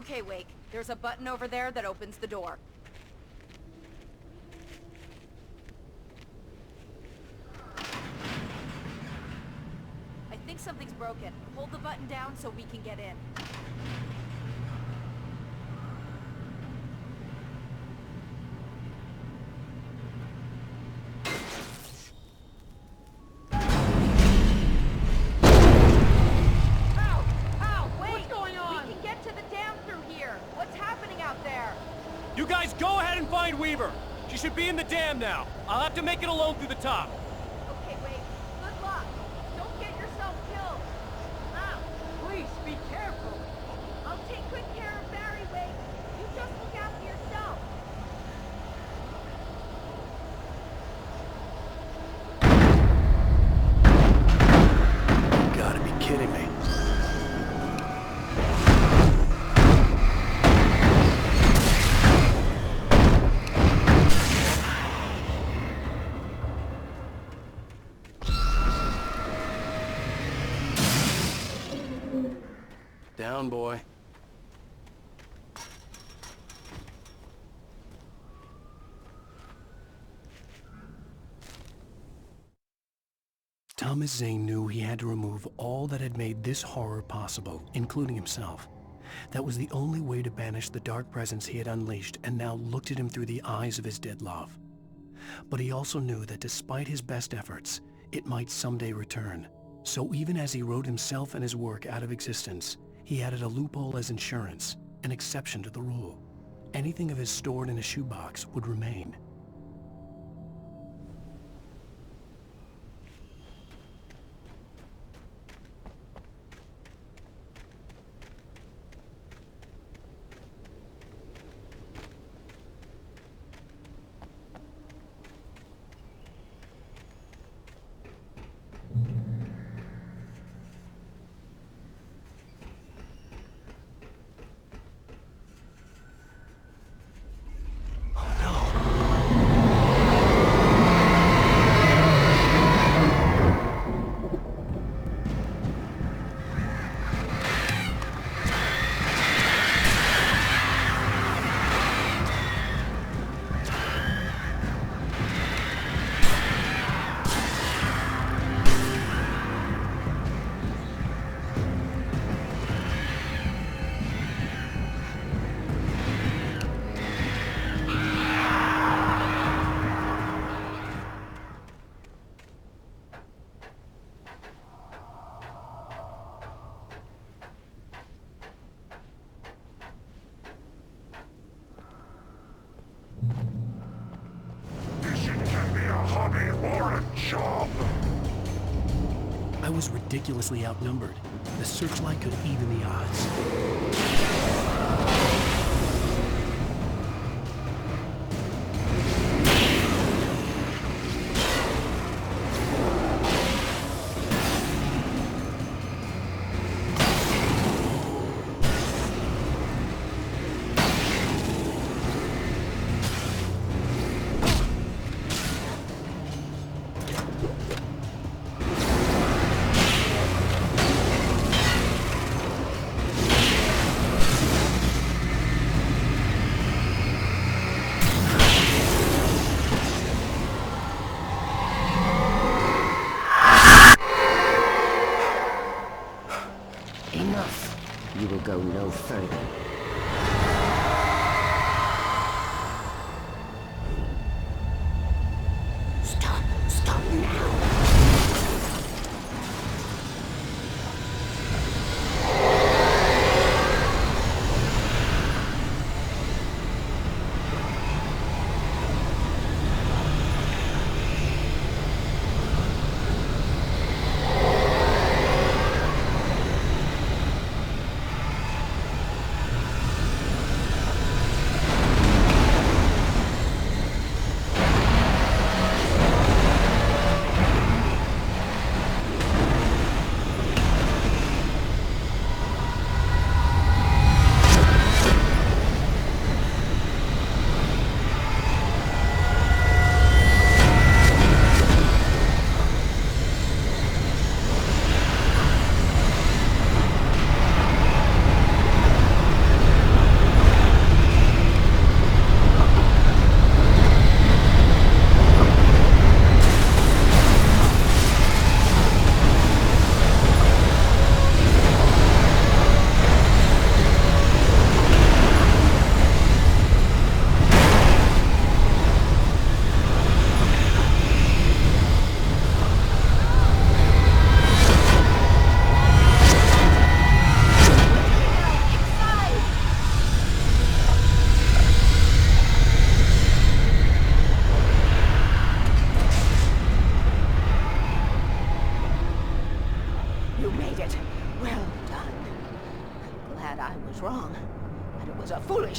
Okay, Wake. There's a button over there that opens the door. I think something's broken. Hold the button down so we can get in. You guys go ahead and find Weaver. She should be in the dam now. I'll have to make it alone through the top. Okay, wait. Good luck. Don't get yourself killed. Now, Please, be careful. I'll take good care of Barry, Wake. You just look after yourself. You gotta be kidding me. Down, boy. Thomas Zane knew he had to remove all that had made this horror possible, including himself. That was the only way to banish the dark presence he had unleashed and now looked at him through the eyes of his dead love. But he also knew that despite his best efforts, it might someday return. So even as he wrote himself and his work out of existence, he added a loophole as insurance, an exception to the rule. Anything of his stored in a shoebox would remain. I was ridiculously outnumbered. The searchlight could even the odds.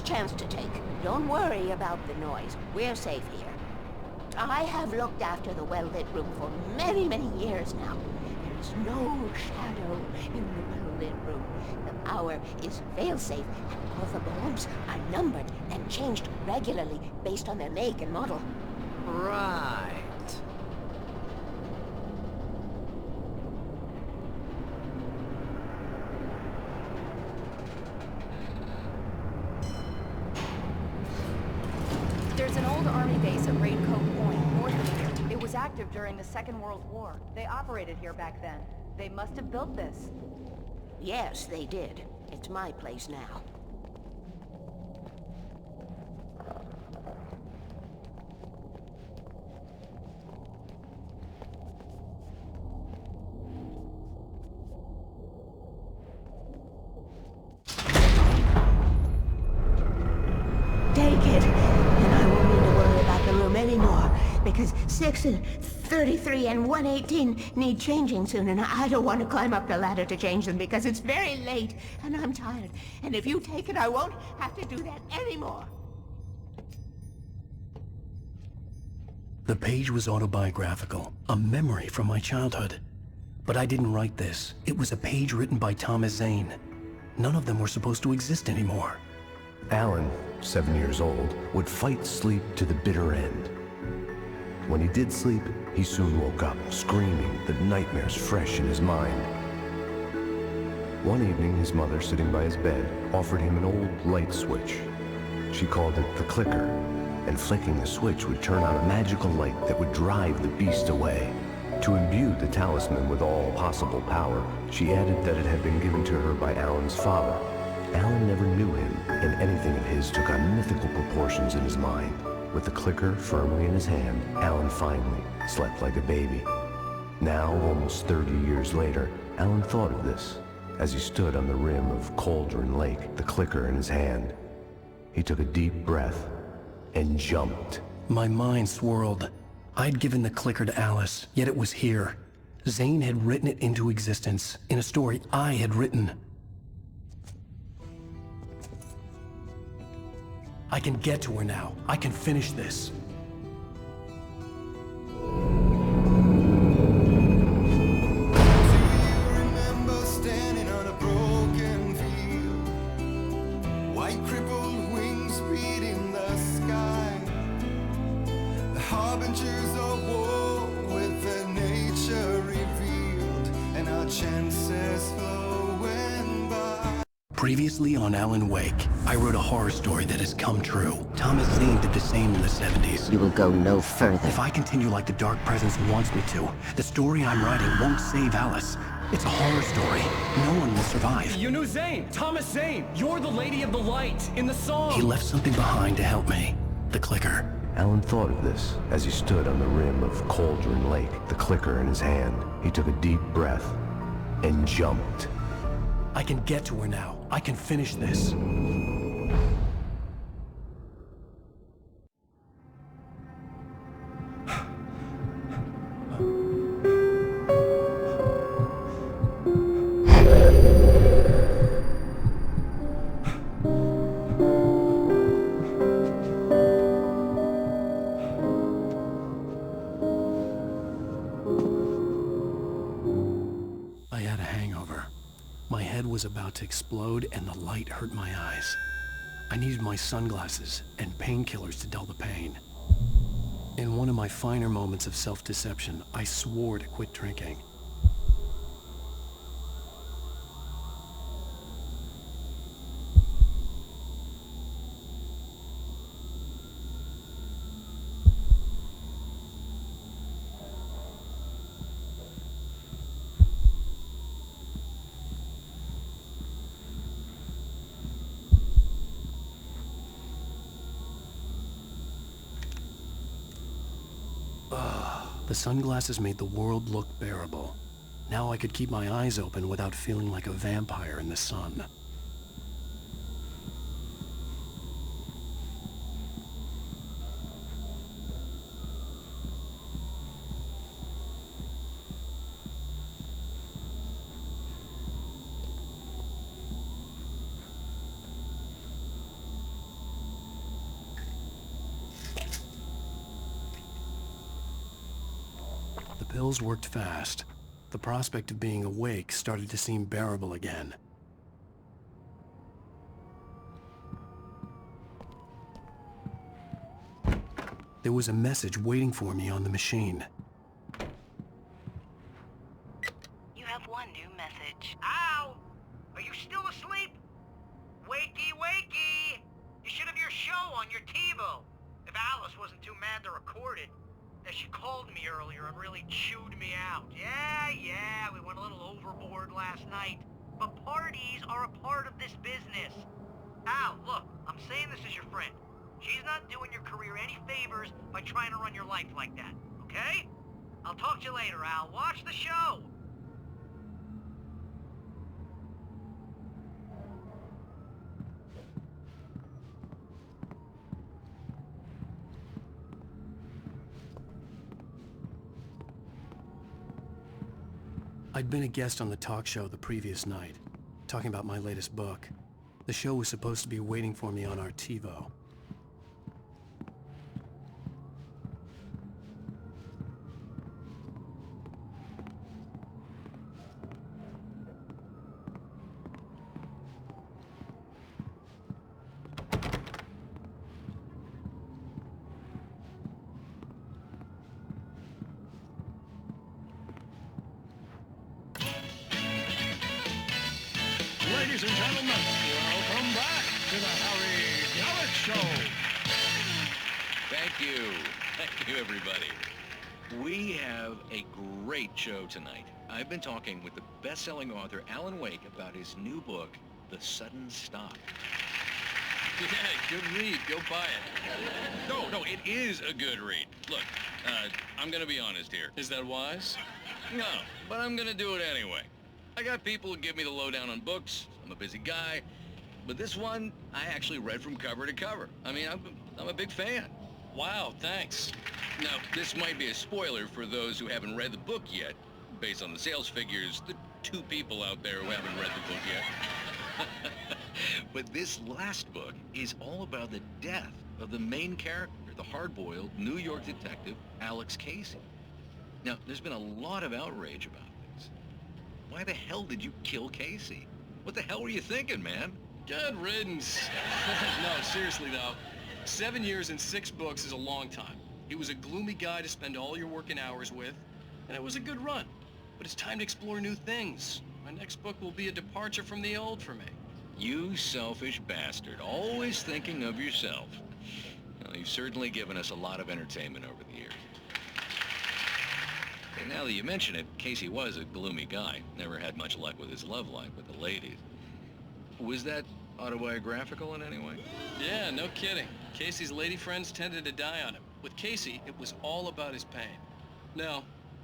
last chance to take. Don't worry about the noise. We're safe here. I have looked after the well-lit room for many, many years now. There is no shadow in the well-lit room. The hour is fail-safe, and all the bulbs are numbered and changed regularly based on their make and model. Right. There's an old army base at Raincoat Point, north of here. It was active during the Second World War. They operated here back then. They must have built this. Yes, they did. It's my place now. Take it, and I won't need to worry about the room anymore, because 6 and 33 and 118 need changing soon, and I don't want to climb up the ladder to change them because it's very late, and I'm tired. And if you take it, I won't have to do that anymore. The page was autobiographical, a memory from my childhood. But I didn't write this. It was a page written by Thomas Zane. None of them were supposed to exist anymore. Alan, 7 years old, would fight sleep to the bitter end. When he did sleep, he soon woke up, screaming, the nightmares fresh in his mind. One evening, his mother, sitting by his bed, offered him an old light switch. She called it the clicker, and flicking the switch would turn on a magical light that would drive the beast away. To imbue the talisman with all possible power, she added that it had been given to her by Alan's father. Alan never knew him, and anything of his took on mythical proportions in his mind. With the clicker firmly in his hand, Alan finally slept like a baby. Now, almost 30 years later, Alan thought of this as he stood on the rim of Cauldron Lake, the clicker in his hand. He took a deep breath and jumped. My mind swirled. I'd given the clicker to Alice, yet it was here. Zane had written it into existence, in a story I had written. I can get to her now. I can finish this. Remember standing on a broken field, white crippled wings beating the sky, the harbingers of war with their nature revealed, and our chances flowing by. Previously on Alan Wake, I wrote a horror story that has come true. Thomas Zane did the same in the 70s. You will go no further. If I continue like the Dark Presence wants me to, the story I'm writing won't save Alice. It's a horror story. No one will survive. You knew Zane, Thomas Zane. You're the Lady of the Light in the song. He left something behind to help me. The clicker. Alan thought of this as he stood on the rim of Cauldron Lake, the clicker in his hand. He took a deep breath and jumped. I can get to her now. I can finish this. I had a hangover. My head was about to explode and the light hurt my eyes. I needed my sunglasses and painkillers to dull the pain. In one of my finer moments of self-deception, I swore to quit drinking. The sunglasses made the world look bearable. Now I could keep my eyes open without feeling like a vampire in the sun. pills worked fast. The prospect of being awake started to seem bearable again. There was a message waiting for me on the machine. You have one new message. Ow! Are you still asleep? Wakey, wakey! You should have your show on your TiVo. If Alice wasn't too mad to record it. She called me earlier and really chewed me out. Yeah, we went a little overboard last night. But parties are a part of this business. Al, look, I'm saying this as your friend. She's not doing your career any favors by trying to run your life like that, okay? I'll talk to you later, Al. Watch the show! I'd been a guest on the talk show the previous night, talking about my latest book. The show was supposed to be waiting for me on our TiVo. Ladies and gentlemen, welcome back to the Harry Gallet Show. Thank you everybody. We have a great show tonight. I've been talking with the best-selling author Alan Wake about his new book, The Sudden Stop. Yeah, good read. Go buy it. No, it is a good read. Look, I'm gonna be honest here. Is that wise? No, but I'm gonna do it anyway. I got people who give me the lowdown on books. I'm a busy guy. But this one, I actually read from cover to cover. I mean, I'm a big fan. Wow, thanks. Now, this might be a spoiler for those who haven't read the book yet. Based on the sales figures, the 2 people out there who haven't read the book yet. But this last book is all about the death of the main character, the hard-boiled New York detective, Alex Casey. Now, there's been a lot of outrage about this. Why the hell did you kill Casey? What the hell were you thinking, man? Good riddance. No, seriously though. 7 years and 6 books is a long time. He was a gloomy guy to spend all your working hours with, and it was a good run. But it's time to explore new things. My next book will be a departure from the old for me. You selfish bastard, always thinking of yourself. Well, you've certainly given us a lot of entertainment over the years. And now that you mention it, Casey was a gloomy guy. Never had much luck with his love life with the ladies. Was that autobiographical in any way? Yeah, no kidding. Casey's lady friends tended to die on him. With Casey, it was all about his pain. No,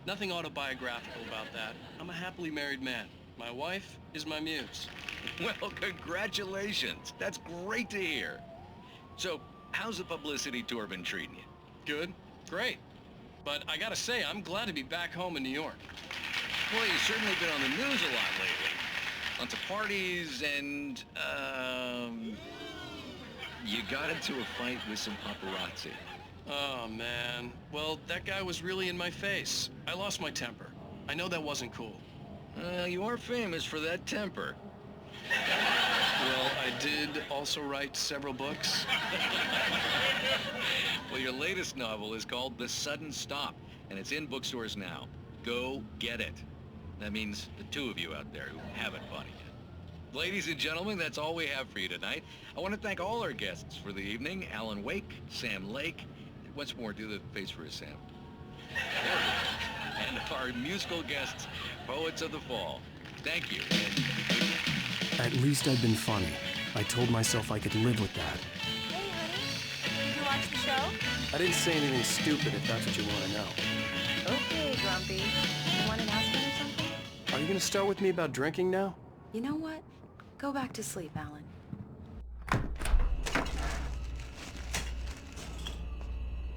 nothing autobiographical about that. I'm a happily married man. My wife is my muse. Well, congratulations. That's great to hear. So, how's the publicity tour been treating you? Good, great. But I gotta say, I'm glad to be back home in New York. Well, you've certainly been on the news a lot lately. Lots of parties and, you got into a fight with some paparazzi. Oh, man. Well, that guy was really in my face. I lost my temper. I know that wasn't cool. You are famous for that temper. Well, I did also write several books. Well, your latest novel is called The Sudden Stop, and it's in bookstores now. Go get it. That means the 2 of you out there who haven't bought it yet. Ladies and gentlemen, that's all we have for you tonight. I want to thank all our guests for the evening. Alan Wake, Sam Lake. Once more, do the face for us, Sam. And our musical guests, Poets of the Fall. Thank you. At least I'd been funny. I told myself I could live with that. Hey, honey. Did you watch the show? I didn't say anything stupid if that's what you want to know. Okay, Grumpy. You want an announcement or something? Are you going to start with me about drinking now? You know what? Go back to sleep, Alan.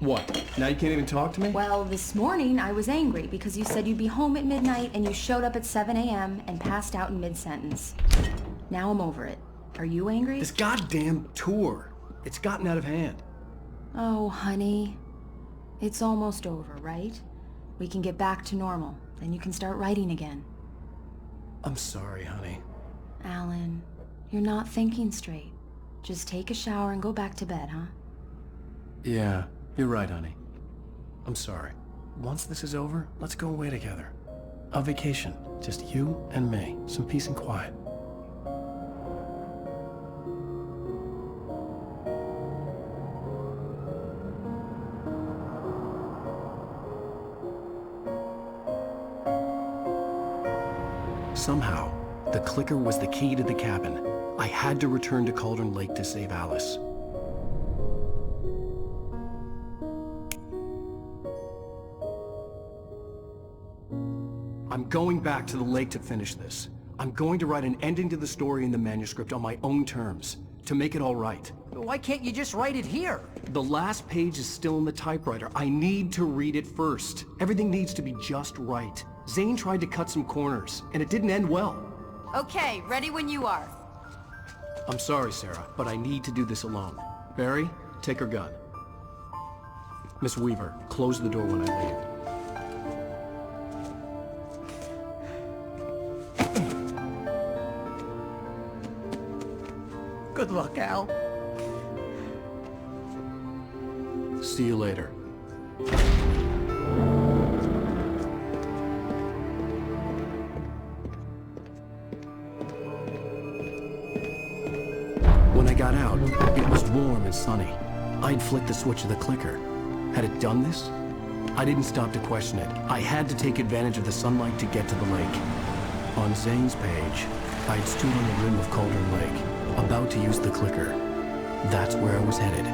What? Now you can't even talk to me? Well, this morning I was angry because you said you'd be home at midnight and you showed up at 7 a.m. and passed out in mid-sentence. Now I'm over it. Are you angry? This goddamn tour. It's gotten out of hand. Oh, honey. It's almost over, right? We can get back to normal. Then you can start writing again. I'm sorry, honey. Alan, you're not thinking straight. Just take a shower and go back to bed, huh? Yeah, you're right, honey. I'm sorry. Once this is over, let's go away together. A vacation. Just you and me. Some peace and quiet. Somehow, the clicker was the key to the cabin. I had to return to Cauldron Lake to save Alice. I'm going back to the lake to finish this. I'm going to write an ending to the story in the manuscript on my own terms, to make it all right. Why can't you just write it here? The last page is still in the typewriter. I need to read it first. Everything needs to be just right. Zane tried to cut some corners, and it didn't end well. Okay, ready when you are. I'm sorry, Sarah, but I need to do this alone. Barry, take her gun. Miss Weaver, close the door when I leave. Good luck, Al. See you later. When I got out, it was warm and sunny. I'd flicked the switch of the clicker. Had it done this? I didn't stop to question it. I had to take advantage of the sunlight to get to the lake. On Zane's page, I'd stood on the rim of Cauldron Lake, about to use the clicker. That's where I was headed.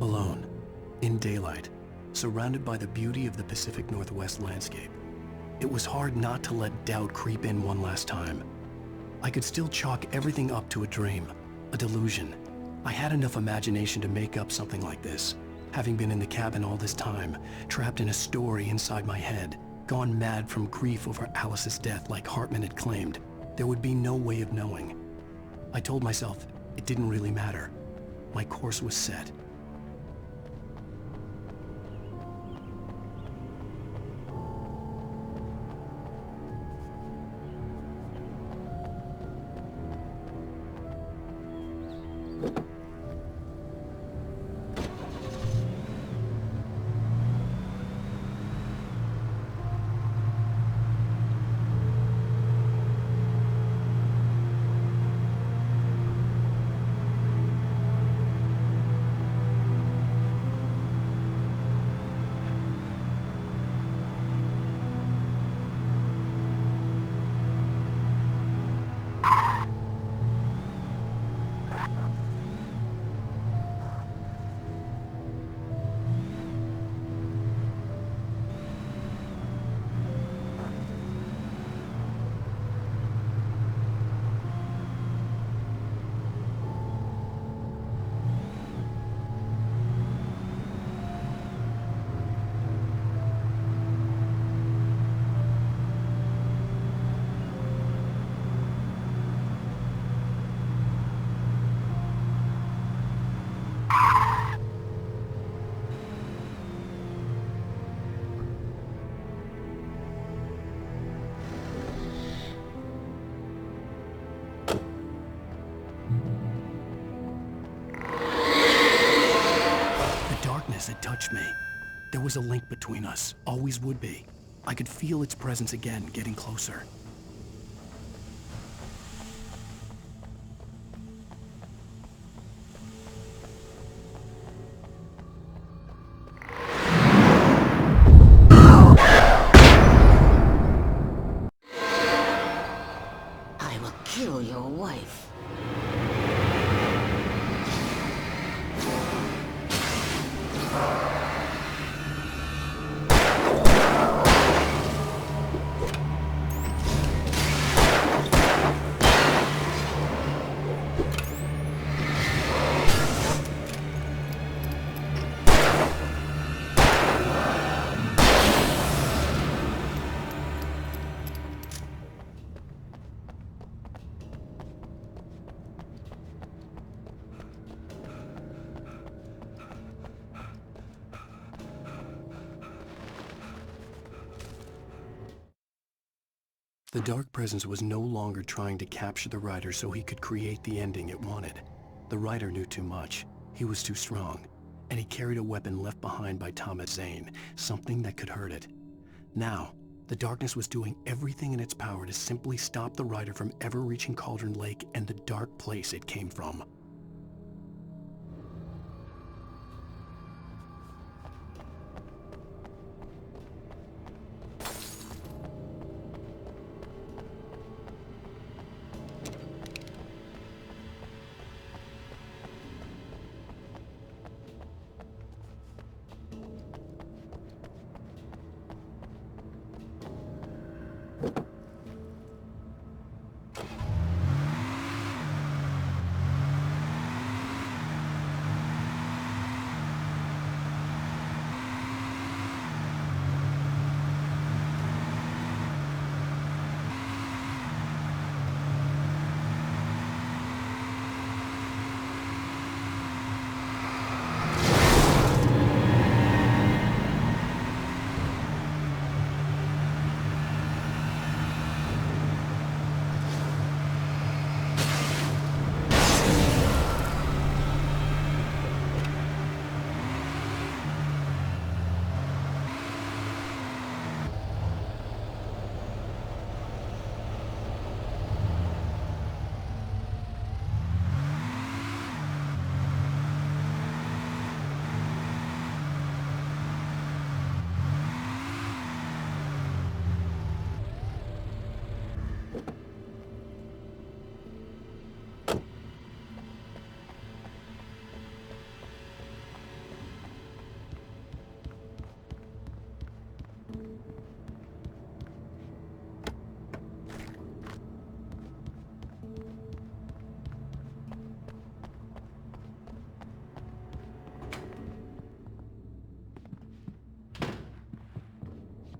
Alone, in daylight, surrounded by the beauty of the Pacific Northwest landscape. It was hard not to let doubt creep in one last time. I could still chalk everything up to a dream, a delusion. I had enough imagination to make up something like this. Having been in the cabin all this time, trapped in a story inside my head, gone mad from grief over Alice's death like Hartman had claimed, there would be no way of knowing. I told myself it didn't really matter. My course was set. It touched me. There was a link between us, always would be. I could feel its presence again, getting closer. I will kill your wife. The dark presence was no longer trying to capture the writer so he could create the ending it wanted. The writer knew too much. He was too strong. And he carried a weapon left behind by Thomas Zane, something that could hurt it. Now, the darkness was doing everything in its power to simply stop the writer from ever reaching Cauldron Lake and the dark place it came from.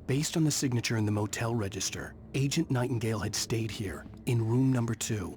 Based on the signature in the motel register, Agent Nightingale had stayed here, in room number 2.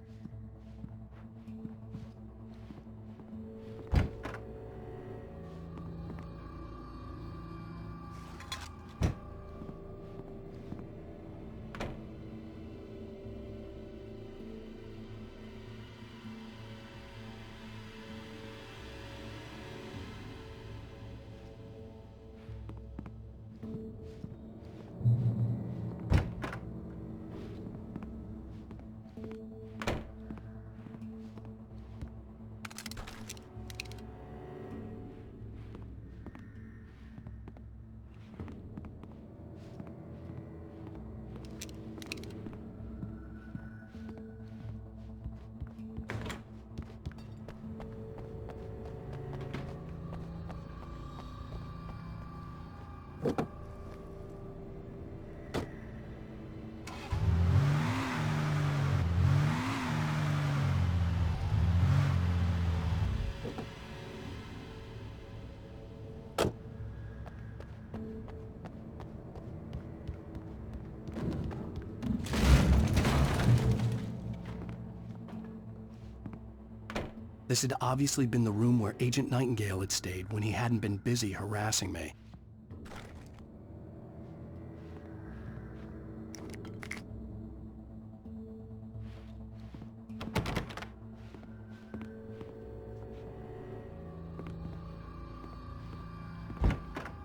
This had obviously been the room where Agent Nightingale had stayed when he hadn't been busy harassing me.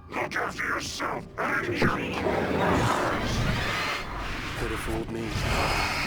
Look after yourself and your... Could have fooled me.